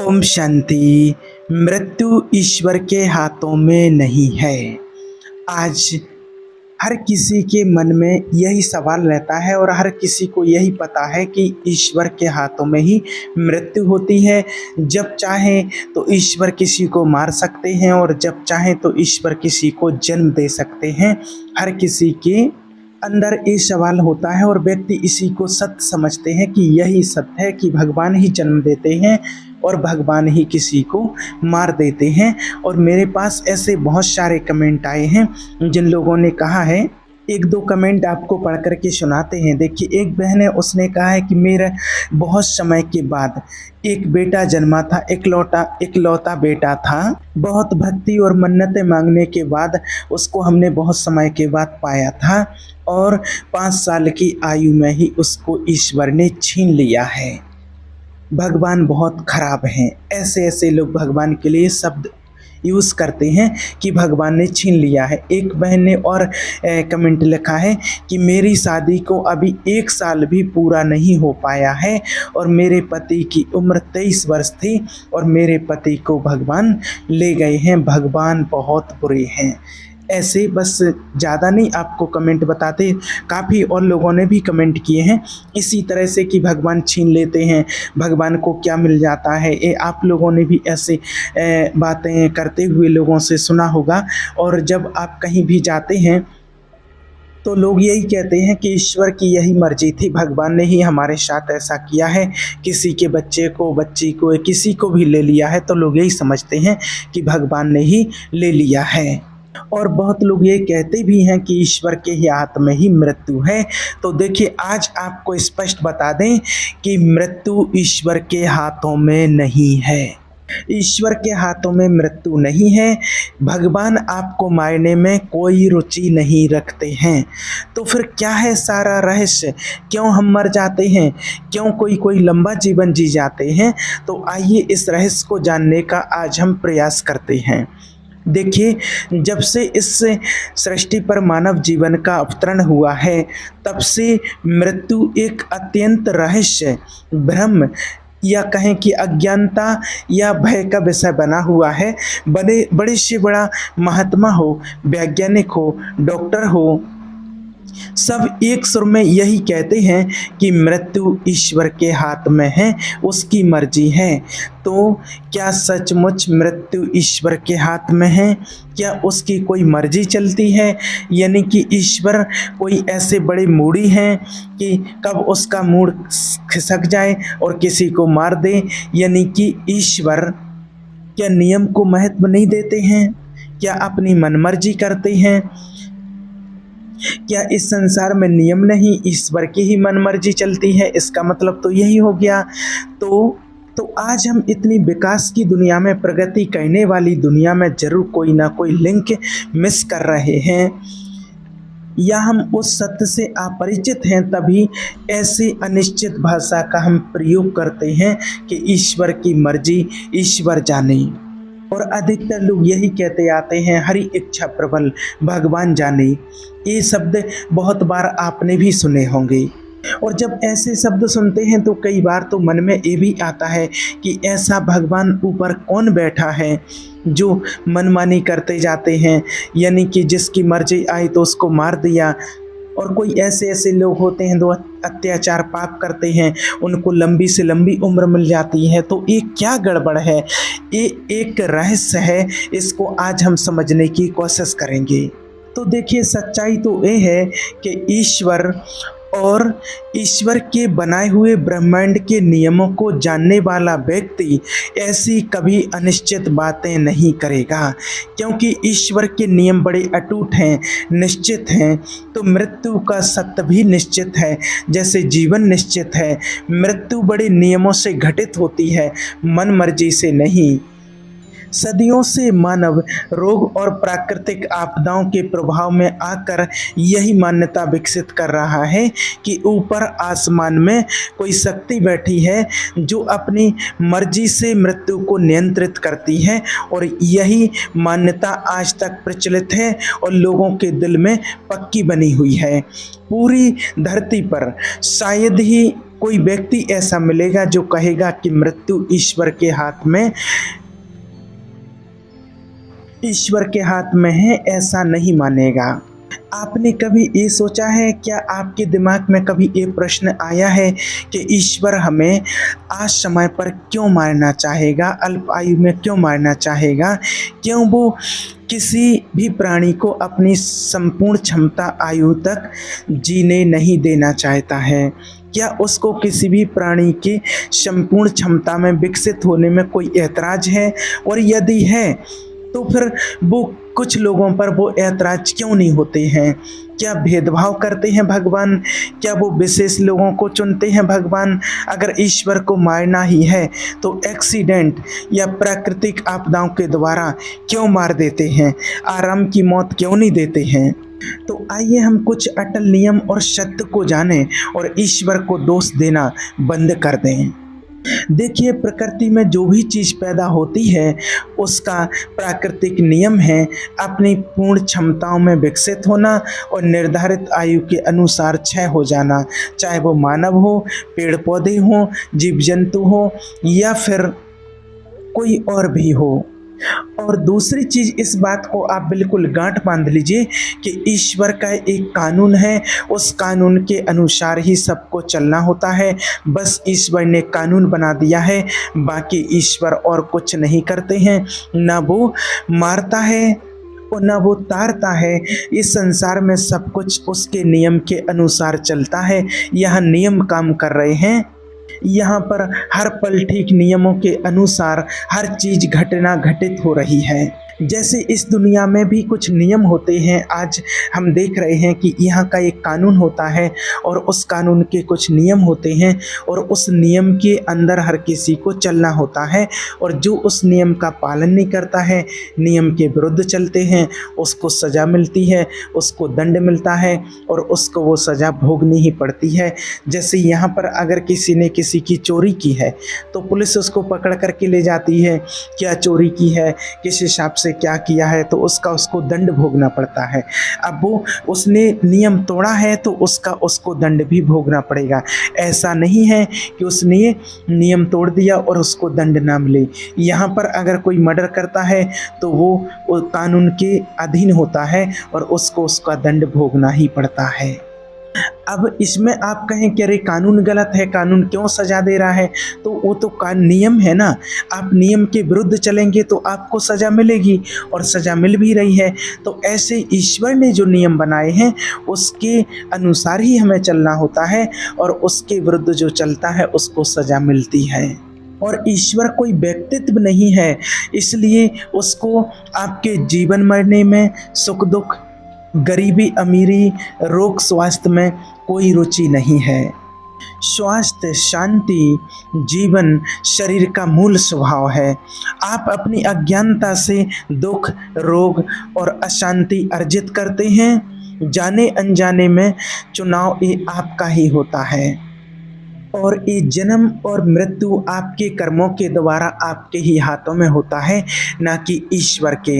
ओम शांति। मृत्यु ईश्वर के हाथों में नहीं है। आज हर किसी के मन में यही सवाल रहता है और हर किसी को यही पता है कि ईश्वर के हाथों में ही मृत्यु होती है। जब चाहे तो ईश्वर किसी को मार सकते हैं और जब चाहे तो ईश्वर किसी को जन्म दे सकते हैं। हर किसी के अंदर ये सवाल होता है और व्यक्ति इसी को सत्य समझते हैं कि यही सत्य है कि भगवान ही जन्म देते हैं और भगवान ही किसी को मार देते हैं। और मेरे पास ऐसे बहुत सारे कमेंट आए हैं जिन लोगों ने कहा है, एक दो कमेंट आपको पढ़ कर के सुनाते हैं। देखिए, एक बहन है, उसने कहा है कि मेरा बहुत समय के बाद एक बेटा जन्मा था, इकलौता बेटा था। बहुत भक्ति और मन्नतें मांगने के बाद उसको हमने बहुत समय के बाद पाया था और 5 साल की आयु में ही उसको ईश्वर ने छीन लिया है। भगवान बहुत खराब हैं। ऐसे ऐसे लोग भगवान के लिए शब्द यूज़ करते हैं कि भगवान ने छीन लिया है। एक बहन ने और कमेंट लिखा है कि मेरी शादी को अभी 1 साल भी पूरा नहीं हो पाया है और मेरे पति की उम्र 23 वर्ष थी और मेरे पति को भगवान ले गए हैं। भगवान बहुत बुरे हैं। ऐसे बस ज़्यादा नहीं आपको कमेंट बताते, काफ़ी और लोगों ने भी कमेंट किए हैं इसी तरह से कि भगवान छीन लेते हैं, भगवान को क्या मिल जाता है। ये आप लोगों ने भी ऐसे बातें करते हुए लोगों से सुना होगा। और जब आप कहीं भी जाते हैं तो लोग यही कहते हैं कि ईश्वर की यही मर्जी थी, भगवान ने ही हमारे साथ ऐसा किया है, किसी के बच्चे को, बच्ची को, किसी को भी ले लिया है तो लोग यही समझते हैं कि भगवान ने ही ले लिया है। और बहुत लोग ये कहते भी हैं कि ईश्वर के ही हाथ में ही मृत्यु है। तो देखिए, आज आपको स्पष्ट बता दें कि मृत्यु ईश्वर के हाथों में नहीं है। ईश्वर के हाथों में मृत्यु नहीं है। भगवान आपको मारने में कोई रुचि नहीं रखते हैं। तो फिर क्या है सारा रहस्य, क्यों हम मर जाते हैं, क्यों कोई लंबा जीवन जी जाते हैं? तो आइए इस रहस्य को जानने का आज हम प्रयास करते हैं। देखिए, जब से इस सृष्टि पर मानव जीवन का अवतरण हुआ है तब से मृत्यु एक अत्यंत रहस्य, भ्रम या कहें कि अज्ञानता या भय का विषय बना हुआ है। बड़े से बड़ा महात्मा हो, वैज्ञानिक हो, डॉक्टर हो, सब एक सुर में यही कहते हैं कि मृत्यु ईश्वर के हाथ में है, उसकी मर्जी है। तो क्या सचमुच मृत्यु ईश्वर के हाथ में है? क्या उसकी कोई मर्जी चलती है? यानी कि ईश्वर कोई ऐसे बड़े मूडी हैं कि कब उसका मूड खिसक जाए और किसी को मार दे? यानी कि ईश्वर क्या नियम को महत्व नहीं देते हैं? क्या अपनी मनमर्जी करते हैं? क्या इस संसार में नियम नहीं, ईश्वर की ही मनमर्जी चलती है? इसका मतलब तो यही हो गया। तो आज हम इतनी विकास की दुनिया में, प्रगति करने वाली दुनिया में जरूर कोई ना कोई लिंक मिस कर रहे हैं, या हम उस सत्य से अपरिचित हैं, तभी ऐसी अनिश्चित भाषा का हम प्रयोग करते हैं कि ईश्वर की मर्जी ईश्वर जाने। और अधिकतर लोग यही कहते आते हैं, हरि इच्छा प्रबल भगवान जाने। ये शब्द बहुत बार आपने भी सुने होंगे। और जब ऐसे शब्द सुनते हैं तो कई बार तो मन में ये भी आता है कि ऐसा भगवान ऊपर कौन बैठा है जो मनमानी करते जाते हैं, यानी कि जिसकी मर्जी आई तो उसको मार दिया। और कोई ऐसे लोग होते हैं जो अत्याचार पाप करते हैं, उनको लंबी से लंबी उम्र मिल जाती है। तो ये क्या गड़बड़ है? ये एक रहस्य है, इसको आज हम समझने की कोशिश करेंगे। तो देखिए, सच्चाई तो ये है कि ईश्वर और ईश्वर के बनाए हुए ब्रह्मांड के नियमों को जानने वाला व्यक्ति ऐसी कभी अनिश्चित बातें नहीं करेगा, क्योंकि ईश्वर के नियम बड़े अटूट हैं, निश्चित हैं। तो मृत्यु का सत्य भी निश्चित है, जैसे जीवन निश्चित है। मृत्यु बड़े नियमों से घटित होती है, मन मर्जी से नहीं। सदियों से मानव रोग और प्राकृतिक आपदाओं के प्रभाव में आकर यही मान्यता विकसित कर रहा है कि ऊपर आसमान में कोई शक्ति बैठी है जो अपनी मर्जी से मृत्यु को नियंत्रित करती है। और यही मान्यता आज तक प्रचलित है और लोगों के दिल में पक्की बनी हुई है। पूरी धरती पर शायद ही कोई व्यक्ति ऐसा मिलेगा जो कहेगा कि मृत्यु ईश्वर के हाथ में है, ऐसा नहीं मानेगा। आपने कभी ये सोचा है, क्या आपके दिमाग में कभी ये प्रश्न आया है कि ईश्वर हमें आज समय पर क्यों मारना चाहेगा, अल्प आयु में क्यों मारना चाहेगा? क्यों वो किसी भी प्राणी को अपनी संपूर्ण क्षमता आयु तक जीने नहीं देना चाहता है? क्या उसको किसी भी प्राणी की संपूर्ण क्षमता में विकसित होने में कोई ऐतराज़ है? और यदि है तो फिर वो कुछ लोगों पर वो ऐतराज क्यों नहीं होते हैं? क्या भेदभाव करते हैं भगवान? क्या वो विशेष लोगों को चुनते हैं भगवान? अगर ईश्वर को मारना ही है तो एक्सीडेंट या प्राकृतिक आपदाओं के द्वारा क्यों मार देते हैं? आराम की मौत क्यों नहीं देते हैं? तो आइए हम कुछ अटल नियम और सत्य को जानें और ईश्वर को दोष देना बंद कर दें। देखिए, प्रकृति में जो भी चीज़ पैदा होती है उसका प्राकृतिक नियम है अपनी पूर्ण क्षमताओं में विकसित होना और निर्धारित आयु के अनुसार क्षय हो जाना, चाहे वो मानव हो, पेड़ पौधे हों, जीव जंतु हो या फिर कोई और भी हो। और दूसरी चीज़, इस बात को आप बिल्कुल गांठ बांध लीजिए कि ईश्वर का एक कानून है, उस कानून के अनुसार ही सबको चलना होता है। बस ईश्वर ने कानून बना दिया है, बाकी ईश्वर और कुछ नहीं करते हैं। ना वो मारता है और ना वो तारता है। इस संसार में सब कुछ उसके नियम के अनुसार चलता है। यहाँ नियम काम कर रहे हैं, यहाँ पर हर पल ठीक नियमों के अनुसार हर चीज़ घटना घटित हो रही है। जैसे इस दुनिया में भी कुछ नियम होते हैं। आज हम देख रहे हैं कि यहाँ का एक कानून होता है और उस कानून के कुछ नियम होते हैं और उस नियम के अंदर हर किसी को चलना होता है। और जो उस नियम का पालन नहीं करता है, नियम के विरुद्ध चलते हैं, उसको सज़ा मिलती है, उसको दंड मिलता है और उसको वो सज़ा भोगनी ही पड़ती है। जैसे यहाँ पर अगर किसी ने किसी की चोरी की है तो पुलिस उसको पकड़ करके ले जाती है, क्या चोरी की है, किस हिसाब से क्या किया है, तो उसको दंड भोगना पड़ता है। अब वो उसने नियम तोड़ा है तो उसको दंड भी भोगना पड़ेगा। ऐसा नहीं है कि उसने नियम तोड़ दिया और उसको दंड ना मिले। यहाँ पर अगर कोई मर्डर करता है तो वो कानून के अधीन होता है और उसको उसका दंड भोगना ही पड़ता है। अब इसमें आप कहें कि अरे कानून गलत है, कानून क्यों सज़ा दे रहा है? तो वो तो नियम है ना। आप नियम के विरुद्ध चलेंगे तो आपको सज़ा मिलेगी और सज़ा मिल भी रही है। तो ऐसे ईश्वर ने जो नियम बनाए हैं उसके अनुसार ही हमें चलना होता है और उसके विरुद्ध जो चलता है उसको सज़ा मिलती है। और ईश्वर कोई व्यक्तित्व नहीं है, इसलिए उसको आपके जीवन मरने में, सुख दुख, गरीबी अमीरी, रोग स्वास्थ्य में कोई रुचि नहीं है। स्वास्थ्य, शांति, जीवन शरीर का मूल स्वभाव है। आप अपनी अज्ञानता से दुख, रोग और अशांति अर्जित करते हैं। जाने अनजाने में चुनाव ये आपका ही होता है और ये जन्म और मृत्यु आपके कर्मों के द्वारा आपके ही हाथों में होता है, ना कि ईश्वर के।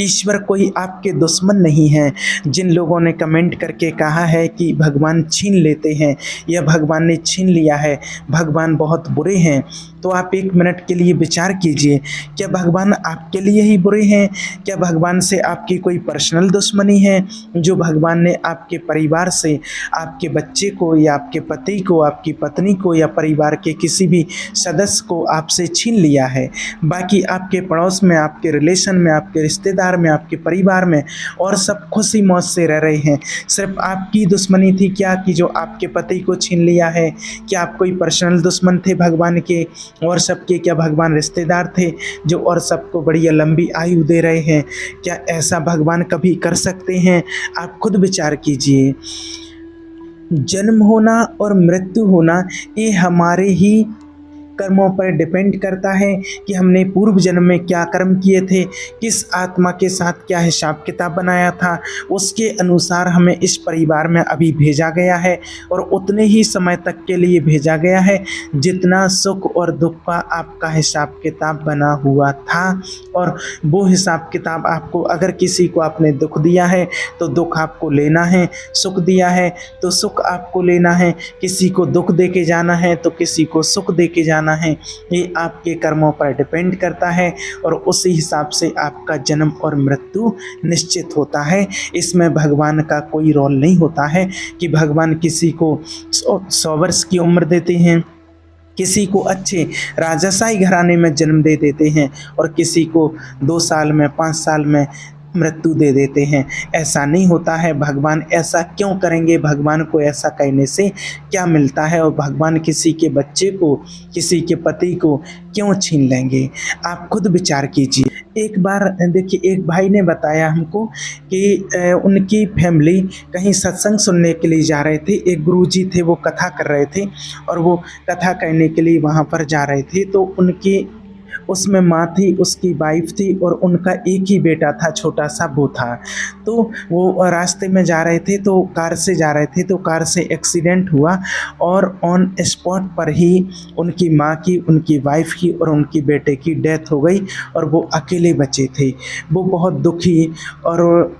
ईश्वर कोई आपके दुश्मन नहीं है। जिन लोगों ने कमेंट करके कहा है कि भगवान छीन लेते हैं या भगवान ने छीन लिया है, भगवान बहुत बुरे हैं, तो आप एक मिनट के लिए विचार कीजिए, क्या भगवान आपके लिए ही बुरे हैं? क्या भगवान से आपकी कोई पर्सनल दुश्मनी है जो भगवान ने आपके परिवार से, आपके बच्चे को या आपके पति को, आपकी पत्नी को या परिवार के किसी भी सदस्य को आपसे छीन लिया है? बाकी आपके पड़ोस में, आपके रिलेशन में, आपके रिश्तेदार में, आपके परिवार में और सब खुशी मौज से रह रहे हैं। सिर्फ आपकी दुश्मनी थी क्या कि जो आपके पति को छीन लिया है? क्या आप कोई पर्सनल दुश्मन थे भगवान के? और सबके क्या भगवान रिश्तेदार थे जो और सबको बढ़िया लंबी आयु दे रहे हैं? क्या ऐसा भगवान कभी कर सकते हैं? आप खुद विचार कीजिए। जन्म होना और मृत्यु होना ये हमारे ही कर्मों पर डिपेंड करता है कि हमने पूर्व जन्म में क्या कर्म किए थे, किस आत्मा के साथ क्या हिसाब किताब बनाया था, उसके अनुसार हमें इस परिवार में अभी भेजा गया है और उतने ही समय तक के लिए भेजा गया है जितना सुख और दुख का आपका हिसाब किताब बना हुआ था। और वो हिसाब किताब आपको, अगर किसी को आपने दुख दिया है तो दुख आपको लेना है, सुख दिया है तो सुख आपको लेना है, किसी को दुख दे के जाना है तो किसी को सुख दे के जाना है। ये आपके कर्मों पर डिपेंड करता है और उसी हिसाब से आपका जन्म और मृत्यु निश्चित होता है। इसमें भगवान का कोई रोल नहीं होता है कि भगवान किसी को 100 वर्ष की उम्र देते हैं, किसी को अच्छे राजशाही घराने में जन्म दे देते हैं और किसी को 2 साल में 5 साल में मृत्यु दे देते हैं। ऐसा नहीं होता है। भगवान ऐसा क्यों करेंगे? भगवान को ऐसा कहने से क्या मिलता है? और भगवान किसी के बच्चे को, किसी के पति को क्यों छीन लेंगे? आप खुद विचार कीजिए। एक बार देखिए, एक भाई ने बताया हमको कि उनकी फैमिली कहीं सत्संग सुनने के लिए जा रहे थे। एक गुरुजी थे, वो कथा कर रहे थे और वो कथा करने के लिए वहाँ पर जा रहे थे। तो उनकी उसमें माँ थी, उसकी वाइफ थी और उनका एक ही बेटा था, छोटा सा वो था। तो वो रास्ते में जा रहे थे, तो कार से जा रहे थे, तो कार से एक्सीडेंट हुआ और ऑन स्पॉट पर ही उनकी माँ की, उनकी वाइफ की और उनकी बेटे की डेथ हो गई और वो अकेले बचे थे। वो बहुत दुखी, और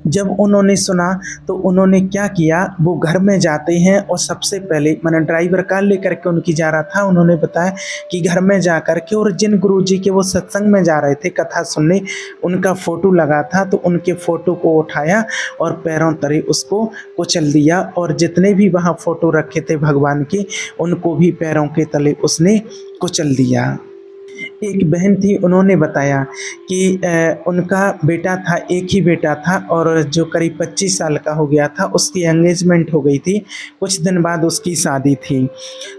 जब उन्होंने सुना तो उन्होंने क्या किया, वो घर में जाते हैं और सबसे पहले, मैंने ड्राइवर कार लेकर के उनकी जा रहा था, उन्होंने बताया कि घर में जा कर के, और जिन गुरुजी के वो सत्संग में जा रहे थे कथा सुनने, उनका फ़ोटो लगा था, तो उनके फ़ोटो को उठाया और पैरों तले उसको कुचल दिया और जितने भी वहाँ फ़ोटो रखे थे भगवान के, उनको भी पैरों के तले उसने कुचल दिया। एक बहन थी, उन्होंने बताया कि उनका बेटा था, एक ही बेटा था और जो करीब 25 साल का हो गया था, उसकी एंगेजमेंट हो गई थी। कुछ दिन बाद उसकी शादी थी,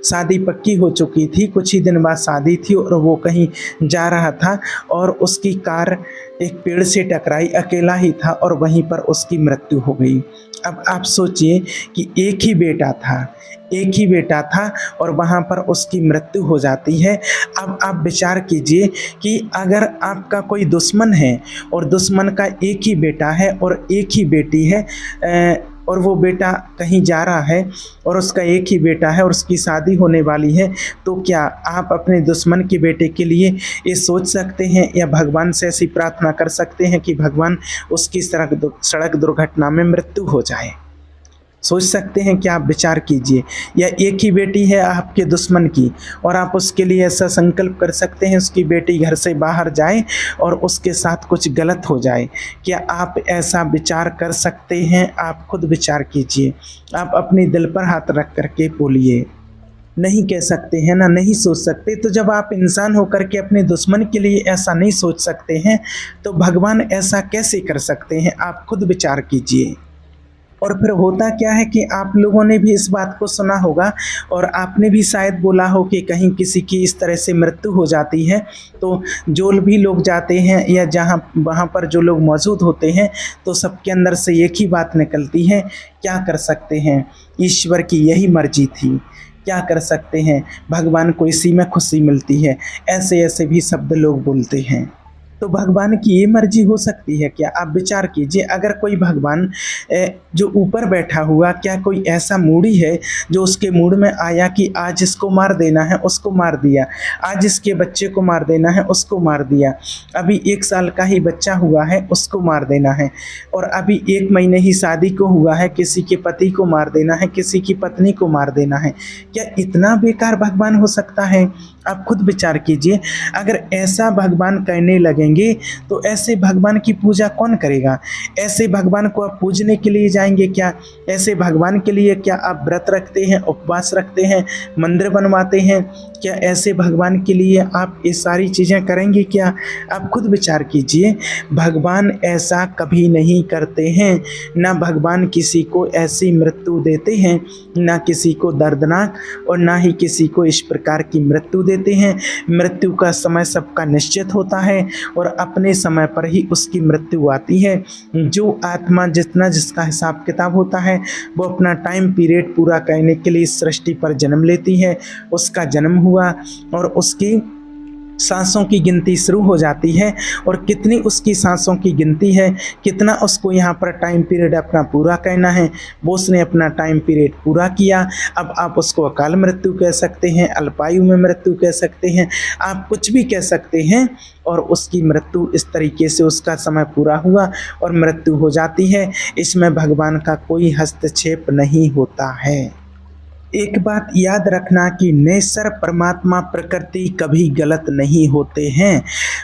शादी पक्की हो चुकी थी, कुछ ही दिन बाद शादी थी और वो कहीं जा रहा था और उसकी कार एक पेड़ से टकराई, अकेला ही था और वहीं पर उसकी मृत्यु हो गई। अब आप सोचिए कि एक ही बेटा था और वहाँ पर उसकी मृत्यु हो जाती है। अब आप विचार कीजिए कि अगर आपका कोई दुश्मन है और दुश्मन का एक ही बेटा है और एक ही बेटी है, और वो बेटा कहीं जा रहा है और उसका एक ही बेटा है और उसकी शादी होने वाली है, तो क्या आप अपने दुश्मन के बेटे के लिए ये सोच सकते हैं या भगवान से ऐसी प्रार्थना कर सकते हैं कि भगवान उसकी सड़क दुर्घटना में मृत्यु हो जाए? सोच सकते हैं कि आप विचार कीजिए। या एक ही बेटी है आपके दुश्मन की और आप उसके लिए ऐसा संकल्प कर सकते हैं उसकी बेटी घर से बाहर जाए और उसके साथ कुछ गलत हो जाए? क्या आप ऐसा विचार कर सकते हैं? आप खुद विचार कीजिए। आप अपने दिल पर हाथ रख करके बोलिए। नहीं कह सकते हैं ना, नहीं सोच सकते। तो जब आप इंसान होकर के अपने दुश्मन के लिए ऐसा नहीं सोच सकते हैं तो भगवान ऐसा कैसे कर सकते हैं? आप खुद विचार कीजिए। और फिर होता क्या है कि आप लोगों ने भी इस बात को सुना होगा और आपने भी शायद बोला हो कि कहीं किसी की इस तरह से मृत्यु हो जाती है तो जो भी लोग जाते हैं या जहाँ वहाँ पर जो लोग मौजूद होते हैं तो सबके अंदर से एक ही बात निकलती है, क्या कर सकते हैं, ईश्वर की यही मर्जी थी, क्या कर सकते हैं, भगवान को इसी में खुशी मिलती है। ऐसे ऐसे भी शब्द लोग बोलते हैं। तो भगवान की ये मर्जी हो सकती है क्या? आप विचार कीजिए। अगर कोई भगवान जो ऊपर बैठा हुआ, क्या कोई ऐसा मूडी है जो उसके मूड में आया कि आज इसको मार देना है, उसको मार दिया, आज इसके बच्चे को मार देना है, उसको मार दिया, अभी 1 साल का ही बच्चा हुआ है उसको मार देना है, और अभी 1 महीने ही शादी को हुआ है किसी के पति को मार देना है, किसी की पत्नी को मार देना है? क्या इतना बेकार भगवान हो सकता है? आप खुद विचार कीजिए। अगर ऐसा भगवान कहने लगेंगे तो ऐसे भगवान की पूजा कौन करेगा? ऐसे भगवान को आप पूजने के लिए जाएंगे क्या? ऐसे भगवान के लिए क्या आप व्रत रखते हैं, उपवास रखते हैं, मंदिर बनवाते हैं? क्या ऐसे भगवान के लिए आप ये सारी चीज़ें करेंगे क्या? आप खुद विचार कीजिए। भगवान ऐसा कभी नहीं करते हैं। ना भगवान किसी को ऐसी मृत्यु देते हैं, ना किसी को दर्दनाक और ना ही किसी को इस प्रकार की मृत्यु देते हैं। मृत्यु का समय सबका निश्चित होता है और अपने समय पर ही उसकी मृत्यु आती है। जो आत्मा जितना जिसका हिसाब किताब होता है वो अपना टाइम पीरियड पूरा करने के लिए इस सृष्टि पर जन्म लेती है। उसका जन्म हुआ हुआ और उसकी सांसों की गिनती शुरू हो जाती है और कितनी उसकी सांसों की गिनती है, कितना उसको यहाँ पर टाइम पीरियड अपना पूरा करना है, वो उसने अपना टाइम पीरियड पूरा किया। अब आप उसको अकाल मृत्यु कह सकते हैं, अल्पायु में मृत्यु कह सकते हैं, आप कुछ भी कह सकते हैं। और उसकी मृत्यु इस तरीके से उसका समय पूरा हुआ और मृत्यु हो जाती है। इसमें भगवान का कोई हस्तक्षेप नहीं होता है। एक बात याद रखना कि नेचर, परमात्मा, प्रकृति कभी गलत नहीं होते हैं।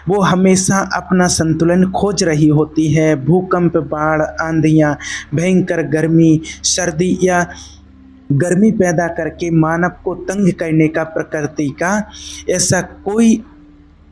वो हमेशा अपना संतुलन खोज रही होती है। भूकंप, बाढ़, आंधियाँ, भयंकर गर्मी, सर्दी या गर्मी पैदा करके मानव को तंग करने का प्रकृति का ऐसा कोई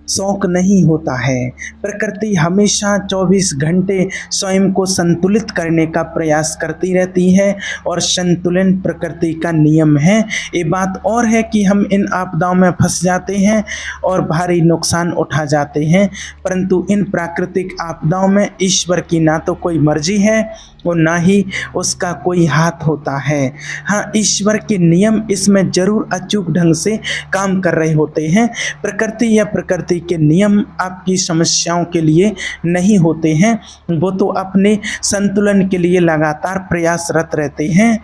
शौक नहीं होता है। प्रकृति हमेशा 24 घंटे स्वयं को संतुलित करने का प्रयास करती रहती है और संतुलन प्रकृति का नियम है। ये बात और है कि हम इन आपदाओं में फंस जाते हैं और भारी नुकसान उठा जाते हैं, परंतु इन प्राकृतिक आपदाओं में ईश्वर की ना तो कोई मर्जी है और ना ही उसका कोई हाथ होता है। हाँ, ईश्वर के नियम इसमें जरूर अचूक ढंग से काम कर रहे होते हैं। प्रकृति या प्रकृति के नियम आपकी समस्याओं के लिए नहीं होते हैं, वो तो अपने संतुलन के लिए लगातार प्रयासरत रहते हैं।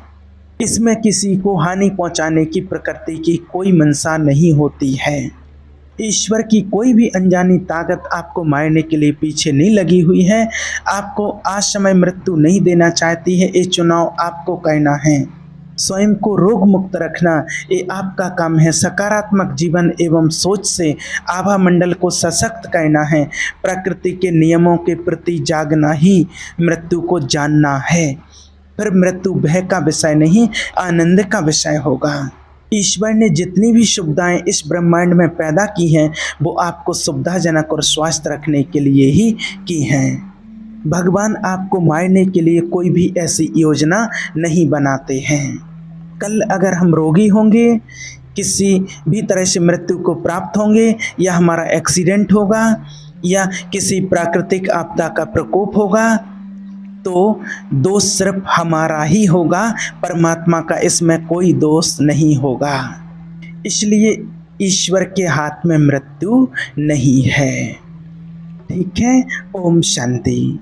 इसमें किसी को हानि पहुंचाने की प्रकृति की कोई मंशा नहीं होती है। ईश्वर की कोई भी अनजानी ताकत आपको मारने के लिए पीछे नहीं लगी हुई है। आपको आज समय मृत्यु नहीं देना चाहती है। ये चुनाव आपको करना है। स्वयं को रोग मुक्त रखना ये आपका काम है। सकारात्मक जीवन एवं सोच से आभा मंडल को सशक्त करना है। प्रकृति के नियमों के प्रति जागना ही मृत्यु को जानना है। फिर मृत्यु भय का विषय नहीं, आनंद का विषय होगा। ईश्वर ने जितनी भी सुविधाएं इस ब्रह्मांड में पैदा की हैं, वो आपको सुविधाजनक और स्वस्थ रखने के लिए ही की हैं। भगवान आपको मारने के लिए कोई भी ऐसी योजना नहीं बनाते हैं। कल अगर हम रोगी होंगे, किसी भी तरह से मृत्यु को प्राप्त होंगे, या हमारा एक्सीडेंट होगा, या किसी प्राकृतिक आपदा का प्रकोप होगा, तो दोष सिर्फ हमारा ही होगा, परमात्मा का इसमें कोई दोष नहीं होगा। इसलिए ईश्वर के हाथ में मृत्यु नहीं है। ठीक है। ओम शांति।